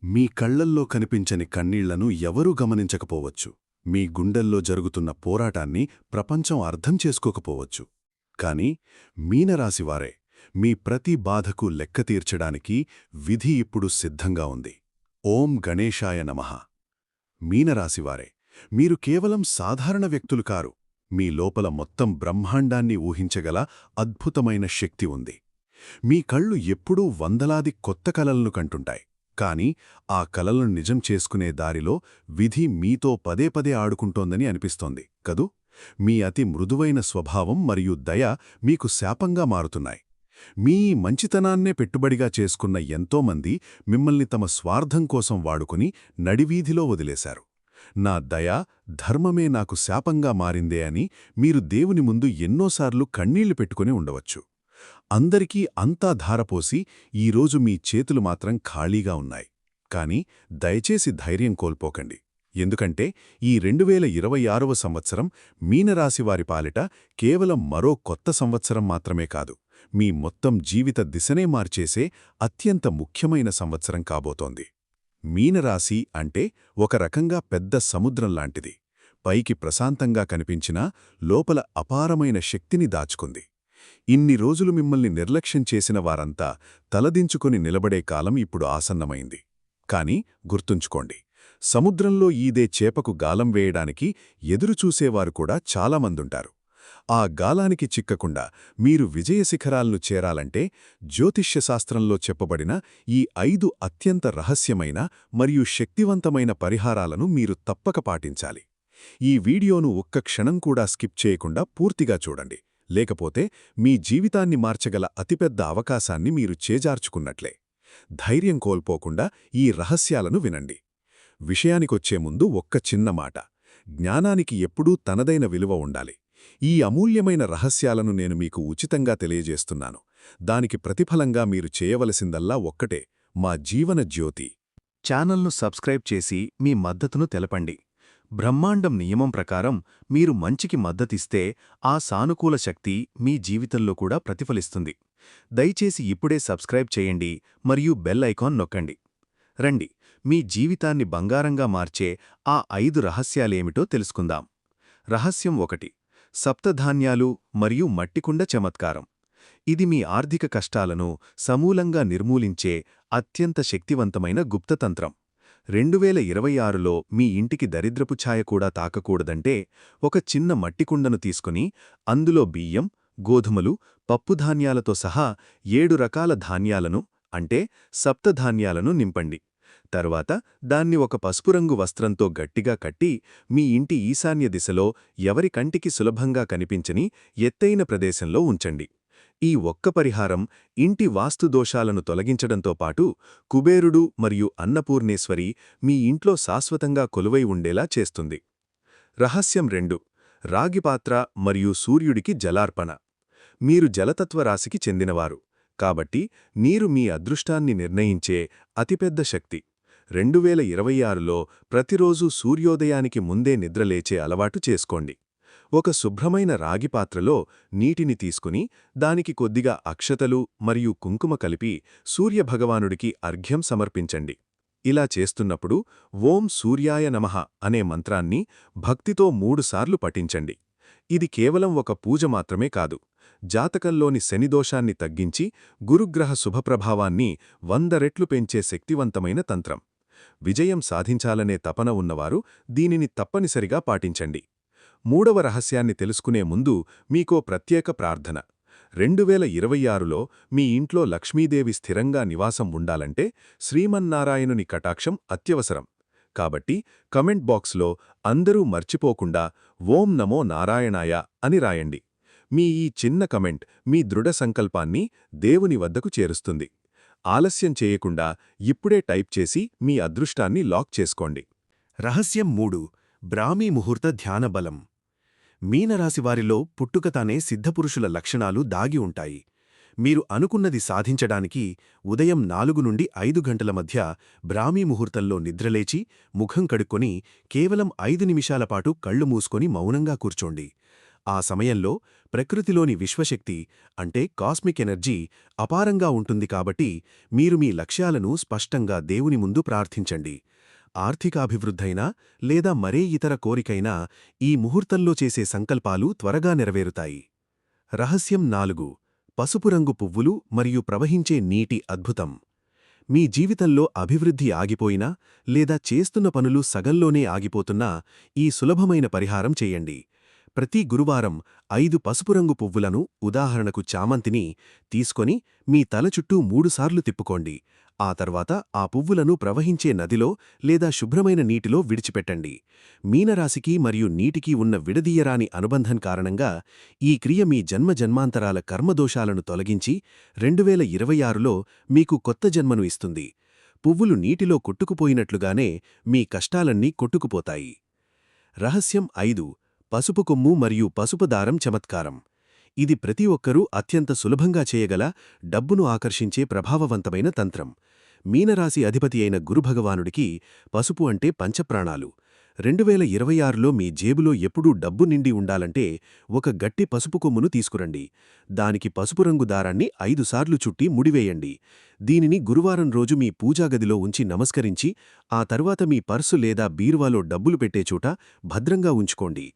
మీ కళ్లల్లో కనిపించని కన్నీళ్లను ఎవరూ గమనించకపోవచ్చు. మీ గుండెల్లో జరుగుతున్న పోరాటాన్ని ప్రపంచం అర్థం చేసుకోకపోవచ్చు. కాని మీనరాశివారే మీ ప్రతి బాధకు లెక్క తీర్చడానికి విధి ఇప్పుడు సిద్ధంగా ఉంది. ఓం గణేశాయ నమః. మీనరాశివారే మీరు కేవలం సాధారణ వ్యక్తులు కారు. మీ లోపల మొత్తం బ్రహ్మాండాన్ని ఊహించగల అద్భుతమైన శక్తి ఉంది. మీ కళ్ళు ఎప్పుడూ వందలాది కొత్త కలలను కంటుంటాయి. కాని ఆ కలలను నిజం చేసుకునే దారిలో విధి మీతో పదే పదే ఆడుకుంటోందని అనిపిస్తోంది కదూ. మీ అతి మృదువైన స్వభావం మరియు దయ మీకు శాపంగా మారుతున్నాయి. మీ మంచితనాన్నే పెట్టుబడిగా చేసుకున్న ఎంతోమంది మిమ్మల్ని తమ స్వార్థం కోసం వాడుకుని నడివీధిలో వదిలేశారు. నా దయ, ధర్మమే నాకు శాపంగా మారిందే అని మీరు దేవుని ముందు ఎన్నోసార్లు కన్నీళ్లు పెట్టుకుని ఉండవచ్చు. అందరికీ అంతా ధారపోసి ఈరోజు మీ చేతులు మాత్రం ఖాళీగా ఉన్నాయి. కాని దయచేసి ధైర్యం కోల్పోకండి. ఎందుకంటే ఈ 2026వ సంవత్సరం మీనరాశివారి పాలిట కేవలం మరో కొత్త సంవత్సరం మాత్రమే కాదు, మీ మొత్తం జీవిత దిశనే మార్చేసే అత్యంత ముఖ్యమైన సంవత్సరం కాబోతోంది. మీనరాశి అంటే ఒక రకంగా పెద్ద సముద్రం లాంటిది. పైకి ప్రశాంతంగా కనిపించినా లోపల అపారమైన శక్తిని దాచుకుంది. ఇన్ని రోజులు మిమ్మల్ని నిర్లక్ష్యం చేసిన వారంతా తలదించుకొని నిలబడే కాలం ఇప్పుడు ఆసన్నమైంది. కాని గుర్తుంచుకోండి, సముద్రంలో ఈదే చేపకు గాలం వేయడానికి ఎదురుచూసేవారు కూడా చాలామందుంటారు. ఆ గాలానికి చిక్కకుండా మీరు విజయశిఖరాలను చేరాలంటే జ్యోతిష్యశాస్త్రంలో చెప్పబడిన ఈ 5 అత్యంత రహస్యమైన మరియు శక్తివంతమైన పరిహారాలను మీరు తప్పక పాటించాలి. ఈ వీడియోను ఒక్క క్షణం కూడా స్కిప్ చేయకుండా పూర్తిగా చూడండి. లేకపోతే మీ జీవితాన్ని మార్చగల అతిపెద్ద అవకాశాన్ని మీరు చేజార్చుకున్నట్లే. ధైర్యం కోల్పోకుండా ఈ రహస్యాలను వినండి. విషయానికొచ్చే ముందు ఒక్క చిన్న మాట. జ్ఞానానికి ఎప్పుడూ తనదైన విలువ ఉండాలి. ఈ అమూల్యమైన రహస్యాలను నేను మీకు ఉచితంగా తెలియజేస్తున్నాను. దానికి ప్రతిఫలంగా మీరు చేయవలసిందల్లా ఒక్కటే, మా జీవన జ్యోతి ఛానల్ను సబ్స్క్రైబ్ చేసి మీ మద్దతును తెలపండి. బ్రహ్మాండం నియమం ప్రకారం మీరు మంచికి మద్దతిస్తే ఆ సానుకూల శక్తి మీ జీవితంలో కూడా ప్రతిఫలిస్తుంది. దయచేసి ఇప్పుడే సబ్స్క్రైబ్ చేయండి మరియు బెల్ ఐకాన్ నొక్కండి. రండి, మీ జీవితాన్ని బంగారంగా మార్చే ఆ 5 రహస్యాలేమిటో తెలుసుకుందాం. రహస్యం 1: సప్తధాన్యాలు మరియు మట్టికుండ చమత్కారం. ఇది మీ ఆర్థిక కష్టాలను సమూలంగా నిర్మూలించే అత్యంత శక్తివంతమైన గుప్తతంత్రం. 2026లో మీ ఇంటికి దరిద్రపు ఛాయ కూడా తాకకూడదంటే ఒక చిన్న మట్టికుండను తీసుకుని అందులో బియ్యం, గోధుమలు, పప్పుధాన్యాలతో సహా 7 రకాల ధాన్యాలను అంటే సప్తధాన్యాలను నింపండి. తర్వాత దాన్ని ఒక పసుపురంగు వస్త్రంతో గట్టిగా కట్టి మీ ఇంటి ఈశాన్య దిశలో ఎవరి కంటికి సులభంగా కనిపించని ఎత్తైన ప్రదేశంలో ఉంచండి. ఈ ఒక్క పరిహారం ఇంటి వాస్తుదోషాలను తొలగించడంతో పాటు కుబేరుడు మరియు అన్నపూర్ణేశ్వరి మీ ఇంట్లో శాశ్వతంగా కొలువై ఉండేలా చేస్తుంది. రహస్యం 2: రాగిపాత్ర మరియు సూర్యుడికి జలార్పణ. మీరు జలతత్వ రాశికి చెందినవారు కాబట్టి నీరు మీ అదృష్టాన్ని నిర్ణయించే అతిపెద్ద శక్తి. 2026లో ప్రతిరోజూ సూర్యోదయానికి ముందే నిద్రలేచే అలవాటు చేసుకోండి. ఒక శుభ్రమైన రాగిపాత్రలో నీటిని తీసుకుని దానికి కొద్దిగా అక్షతలు మరియు కుంకుమ కలిపి సూర్యభగవానుడికి అర్ఘ్యం సమర్పించండి. ఇలా చేస్తున్నప్పుడు ఓం సూర్యాయ నమః అనే మంత్రాన్ని భక్తితో 3 సార్లు పఠించండి. ఇది కేవలం ఒక పూజ మాత్రమే కాదు, జాతకంలోని శనిదోషాన్ని తగ్గించి గురుగ్రహ శుభప్రభావాన్ని 100 రెట్లు పెంచే శక్తివంతమైన తంత్రం. విజయం సాధించాలనే తపన ఉన్నవారు దీనిని తప్పనిసరిగా పాటించండి. 3వ రహస్యాన్ని తెలుసుకునే ముందు మీకో ప్రత్యేక ప్రార్థన. 2026లో మీ ఇంట్లో లక్ష్మీదేవి స్థిరంగా నివాసం ఉండాలంటే శ్రీమన్నారాయణుని కటాక్షం అత్యవసరం. కాబట్టి కమెంట్ బాక్స్లో అందరూ మర్చిపోకుండా ఓం నమో నారాయణాయ అని రాయండి. మీ ఈ చిన్న కమెంట్ మీ దృఢ సంకల్పాన్ని దేవుని వద్దకు చేరుస్తుంది. ఆలస్యం చేయకుండా ఇప్పుడే టైప్ చేసి మీ అదృష్టాన్ని లాక్ చేసుకోండి. రహస్యం 3: బ్రాహ్మీ ముహూర్త ధ్యాన బలం. మీనరాశివారిలో పుట్టుకతానే సిద్ధపురుషుల లక్షణాలు దాగి ఉంటాయి. మీరు అనుకున్నది సాధించడానికి ఉదయం 4 నుండి 5 గంటల మధ్య బ్రాహ్మీ ముహూర్తంలో నిద్రలేచి ముఖం కడుక్కొని కేవలం 5 నిమిషాల పాటు కళ్ళు మూసుకొని మౌనంగా కూర్చోండి. ఆ సమయంలో ప్రకృతిలోని విశ్వశక్తి అంటే కాస్మిక్ ఎనర్జీ అపారంగా ఉంటుంది కాబట్టి మీరు మీ లక్ష్యాలను స్పష్టంగా దేవుని ముందు ప్రార్థించండి. ఆర్థికాభివృద్ధైనా లేదా మరే ఇతర కోరికైనా ఈ ముహూర్తంలో చేసే సంకల్పాలు త్వరగా నెరవేరుతాయి. రహస్యం 4 పసుపు రంగు పువ్వులు మరియు ప్రవహించే నీటి అద్భుతం. మీ జీవితంలో అభివృద్ధి ఆగిపోయినా లేదా చేస్తున్న పనులు సగంలోనే ఆగిపోతున్నా ఈ సులభమైన పరిహారం చేయండి. ప్రతి గురువారం 5 పసుపు రంగు పువ్వులను, ఉదాహరణకు చామంతిని, తీసుకొని మీ తల చుట్టూ 3 సార్లు తిప్పుకోండి. ఆ తర్వాత ఆ పువ్వులను ప్రవహించే నదిలో లేదా శుభ్రమైన నీటిలో విడిచిపెట్టండి. మీనరాశికి మరియు నీటికి ఉన్న విడదీయరాని అనుబంధం కారణంగా ఈ క్రియ మీ జన్మజన్మాంతరాల కర్మదోషాలను తొలగించి 2026లో మీకు కొత్త జన్మను ఇస్తుంది. పువ్వులు నీటిలో కొట్టుకుపోయినట్లుగానే మీ కష్టాలన్నీ కొట్టుకుపోతాయి. రహస్యం 5 పసుపు కొమ్ము మరియు పసుపు దారం చమత్కారం. ఇది ప్రతి ఒక్కరూ అత్యంత సులభంగా చేయగల, డబ్బును ఆకర్షించే ప్రభావవంతమైన తంత్రం. మీనరాశి అధిపతి అయిన గురుభగవానుడికి పసుపు అంటే పంచప్రాణాలు. 2026లో మీ జేబులో ఎప్పుడూ డబ్బు నిండి ఉండాలంటే ఒక గట్టి పసుపు కొమ్మును తీసుకురండి. దానికి పసుపు రంగు దారాన్ని 5 సార్లు చుట్టి ముడివేయండి. దీనిని గురువారం రోజు మీ పూజాగదిలో ఉంచి నమస్కరించి ఆ తర్వాత మీ పర్సు లేదా బీరువాలో డబ్బులు పెట్టే చోట భద్రంగా ఉంచుకోండి.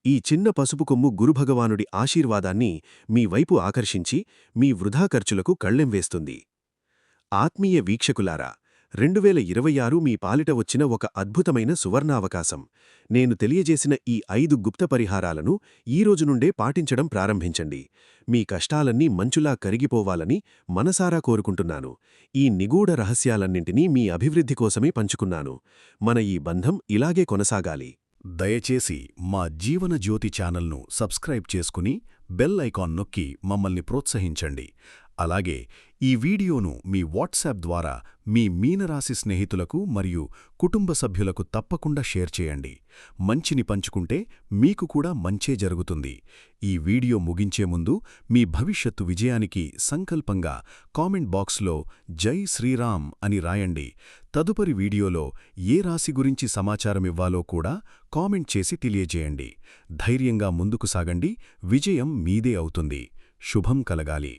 ఈ చిన్న పసుపు కొమ్ము గురుభగవానుడి ఆశీర్వాదాన్ని మీ వైపు ఆకర్షించి మీ వృధా ఖర్చులకు కళ్ళెం వేస్తుంది. ఆత్మీయ వీక్షకులారా, 2026 మీ పాలిట వచ్చిన ఒక అద్భుతమైన సువర్ణావకాశం. నేను తెలియజేసిన ఈ 5 గుప్త పరిహారాలను ఈ రోజు నుండే పాటించడం ప్రారంభించండి. మీ కష్టాలన్నీ మంచులా కరిగిపోవాలని మనసారా కోరుకుంటున్నాను. ఈ నిగూఢ రహస్యాలన్నింటినీ మీ అభివృద్ధి కోసమే పంచుకున్నాను. మన ఈ బంధం ఇలాగే కొనసాగాలి. దయచేసి మా జీవనజ్యోతి ఛానల్ను సబ్స్క్రైబ్ చేసుకుని బెల్ ఐకాన్ నొక్కి మమ్మల్ని ప్రోత్సహించండి. అలాగే ఈ వీడియోను మీ వాట్సాప్ ద్వారా మీ మీనరాశి స్నేహితులకు మరియు కుటుంబ సభ్యులకు తప్పకుండా షేర్ చేయండి. మంచిని పంచుకుంటే మీకు కూడా మంచే జరుగుతుంది. ఈ వీడియో ముగించే ముందు మీ భవిష్యత్తు విజయానికి సంకల్పంగా కామెంట్ బాక్స్లో జై శ్రీరామ్ అని రాయండి. తదుపరి వీడియోలో ఏ రాశి గురించి సమాచారమివ్వాలో కూడా కామెంట్ చేసి తెలియజేయండి. ధైర్యంగా ముందుకు సాగండి. విజయం మీదే అవుతుంది. శుభం కలగాలి.